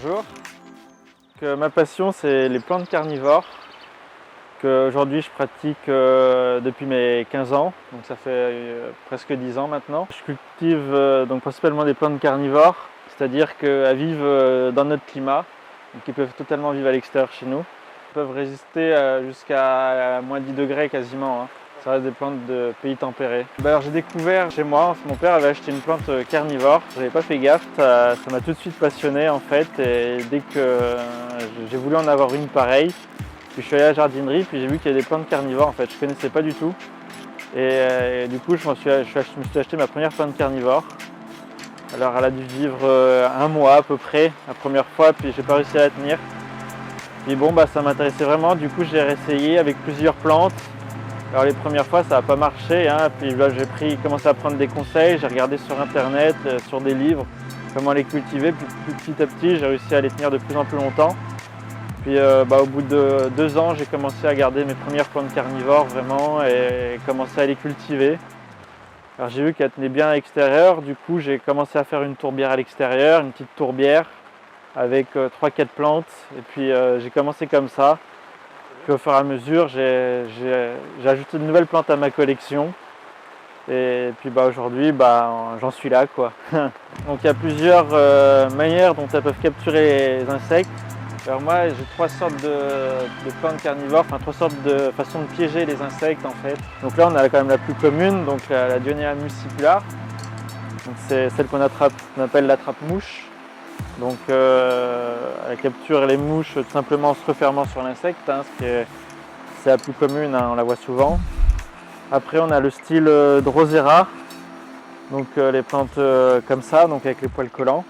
Bonjour. Ma passion, c'est les plantes carnivores qu'aujourd'hui je pratique depuis mes 15 ans, donc ça fait presque 10 ans maintenant. Je cultive donc principalement des plantes carnivores, c'est-à-dire qu'elles vivent dans notre climat, donc ils peuvent totalement vivre à l'extérieur chez nous. Ils peuvent résister jusqu'à moins 10 degrés quasiment, hein. Ça reste des plantes de pays tempérés. Alors j'ai découvert chez moi, mon père avait acheté une plante carnivore, je n'avais pas fait gaffe, ça m'a tout de suite passionné en fait, et dès que j'ai voulu en avoir une pareille, puis je suis allé à la jardinerie, puis j'ai vu qu'il y avait des plantes carnivores en fait, je ne connaissais pas du tout. Et du coup je me suis acheté ma première plante carnivore. Alors elle a dû vivre un mois à peu près, la première fois, puis j'ai pas réussi à la tenir. Puis bon ça m'intéressait vraiment, du coup j'ai réessayé avec plusieurs plantes. Alors les premières fois ça n'a pas marché, hein. Puis là j'ai commencé à prendre des conseils, j'ai regardé sur internet, sur des livres, comment les cultiver, puis petit à petit j'ai réussi à les tenir de plus en plus longtemps. Puis au bout de 2 ans j'ai commencé à garder mes premières plantes carnivores vraiment et commencé à les cultiver. Alors j'ai vu qu'elles tenaient bien à l'extérieur, du coup j'ai commencé à faire une tourbière à l'extérieur, une petite tourbière avec 3-4 plantes, et puis j'ai commencé comme ça. Puis au fur et à mesure, j'ai ajouté de nouvelles plantes à ma collection. Et puis aujourd'hui, j'en suis là, quoi. Donc il y a plusieurs manières dont elles peuvent capturer les insectes. Alors moi, j'ai 3 sortes de plantes carnivores, enfin 3 sortes de façons de piéger les insectes en fait. Donc là, on a quand même la plus commune, donc la Dionaea muscipula. Donc c'est celle qu'on appelle l'attrape-mouche. Donc elle capture les mouches tout simplement en se refermant sur l'insecte, hein, c'est la plus commune, hein, on la voit souvent. Après on a le style Drosera, donc les plantes comme ça, donc avec les poils collants.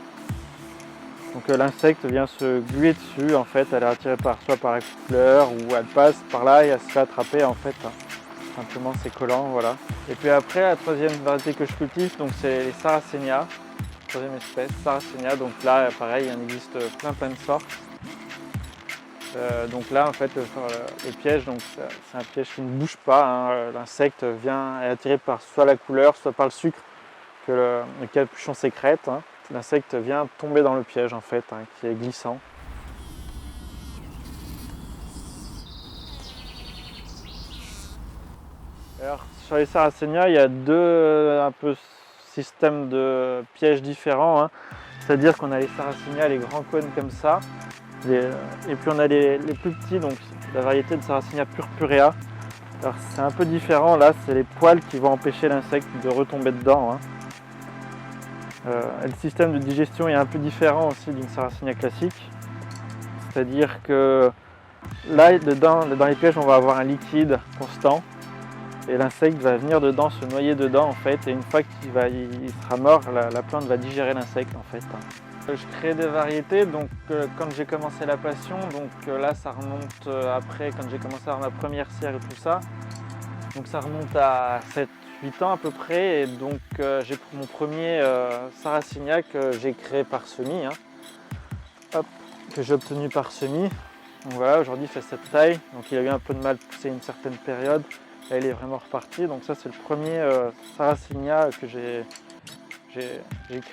Donc l'insecte vient se gluer dessus, en fait, elle est attirée soit par la fleur ou elle passe par là et elle se fait attraper en fait. Hein. Simplement c'est collant, voilà. Et puis après la troisième variété que je cultive, donc c'est les Sarracenia. Troisième espèce, Sarracenia, donc là pareil il en existe plein de sortes. Donc là en fait le piège, c'est un piège qui ne bouge pas, hein. L'insecte est attiré par soit la couleur, soit par le sucre que le capuchon sécrète, hein. L'insecte vient tomber dans le piège en fait, hein, qui est glissant. Alors sur les Sarracenia, il y a deux un peu systèmes de pièges différents, hein. C'est-à-dire qu'on a les Sarracenia, les grands cônes comme ça, et puis on a les plus petits, donc la variété de Sarracenia purpurea. Alors c'est un peu différent, là c'est les poils qui vont empêcher l'insecte de retomber dedans, hein. Le système de digestion est un peu différent aussi d'une Sarracenia classique, c'est-à-dire que là dans les pièges on va avoir un liquide constant et l'insecte va venir dedans, se noyer dedans en fait, et une fois qu'il sera mort, la plante va digérer l'insecte en fait. Je crée des variétés, donc quand j'ai commencé la passion, donc là ça remonte après quand j'ai commencé à avoir ma première serre et tout ça, donc ça remonte à 7-8 ans à peu près, et donc j'ai pris mon premier Sarracenia que j'ai créé par semis, hein. Hop, que j'ai obtenu par semis. Donc voilà, aujourd'hui il fait cette taille, donc il a eu un peu de mal à pousser une certaine période, là il est vraiment reparti, donc ça c'est le premier Sarracenia que j'ai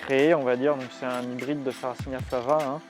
créé, on va dire, donc c'est un hybride de Sarracenia flava, hein.